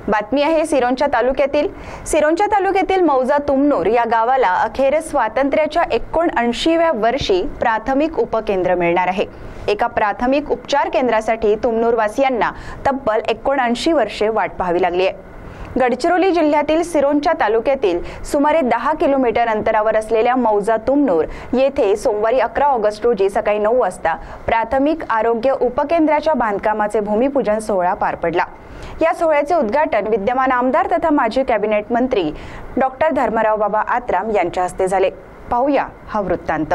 बातमी आहे सिरोंचा तालुक्यातील मौजा तुमनूर या गावाला अखेर स्वातंत्र्याच्या 79व्या वर्षी प्राथमिक उपकेंद्र मिळणार आहे। एका प्राथमिक उपचार केंद्रासाठी तुमनूर वासियांना तब्बल 79 वर्षे वाट पाहावी लागली आहे। गडचिरोली जिल्ह्यातील सिरोंचा तालुक्यातील सुमारे 10 किलोमीटर अंतरावर असलेल्या मौजा तुमनूर येथे सोमवारी 11 ऑगस्ट रोजी सकाळी 9 वाजता प्राथमिक आरोग्य उपकेंद्राच्या बांधकामाचे भूमिपूजन सोहळा पार पडला। या सोहळ्याचे उद्घाटन विद्यमान आमदार तथा माजी कॅबिनेट मंत्री डॉक्टर धर्मराव बाबा आत्राम यांच्या हस्ते झाले। पाहूया हा वृत्तांत।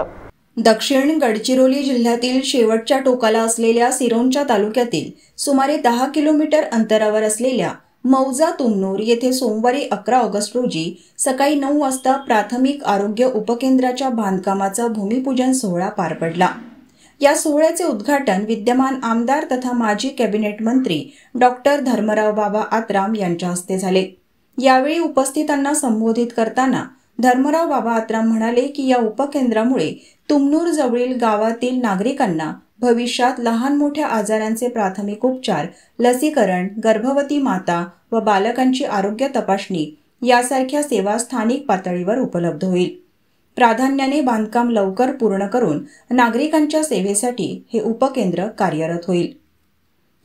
दक्षिण गडचिरोली जिल्ह्यातील शेवटच्या टोकाला असलेल्या सिरोंचा तालुक्यातील सुमारे 10 किलोमीटर अंतरावर असलेल्या मौजा तुमनूर येथे सोमवारी 11 ऑगस्ट रोजी सकाळी 9 वाजता प्राथमिक आरोग्य उपकेंद्राच्या बांधकामाचा भूमिपूजन सोहळा पार पडला। या सोहळ्याचे उद्घाटन विद्यमान आमदार तथा माजी कॅबिनेट मंत्री डॉक्टर धर्मराव बाबा आत्राम यांच्या हस्ते झाले। यावेळी उपस्थितांना संबोधित करताना धर्मराव बाबा आत्राम म्हणाले की या उपकेंद्रामुळे तुमनूर जवळील गावातील नागरिकांना भविष्यात लहान मोठ्या आजारांचे प्राथमिक उपचार, लसीकरण, गर्भवती माता व बालकांची आरोग्य तपासणी यासारख्या सेवा स्थानिक पातळीवर उपलब्ध होईल। प्राधान्याने बांधकाम लवकर पूर्ण करून नागरिकांच्या सेवेसाठी हे उपकेंद्र कार्यरत होईल।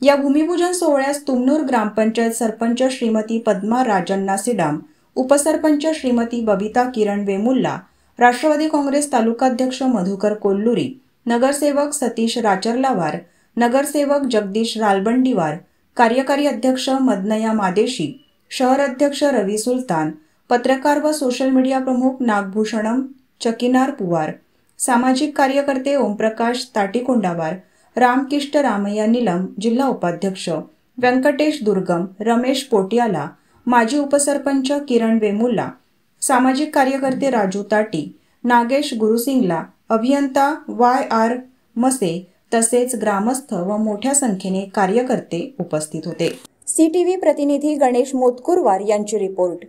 या भूमिपूजन सोहळ्यास तुमनूर ग्रामपंचायत सरपंच श्रीमती पद्मा राजन्ना सिडाम, उपसरपंच श्रीमती बबिता किरण वेमुल्ला, राष्ट्रवादी काँग्रेस तालुकाध्यक्ष मधुकर कोल्लुरी, नगरसेवक सतीश राचरलावार, नगरसेवक जगदीश रालबंडीवार, कार्यकारी अध्यक्ष मदनया मादेशी, शहर अध्यक्ष रवी सुलतान, पत्रकार व सोशल मीडिया प्रमुख नागभूषणम चकिनार पुवार, सामाजिक कार्यकर्ते ओमप्रकाश ताटीकोंडावार, रामकिष्ट रामय्या नीलम, जिल्हा उपाध्यक्ष व्यंकटेश दुर्गम, रमेश पोटियाला, माजी उपसरपंच किरण वेमुल्ला, सामाजिक कार्यकर्ते राजू ताटी, नागेश गुरुसिंगला, अभियंता YR मसे तसेच ग्रामस्थ व मोठ्या संख्येने कार्यकर्ते उपस्थित होते। CTV प्रतिनिधी गणेश मोतकुरवार यांची रिपोर्ट।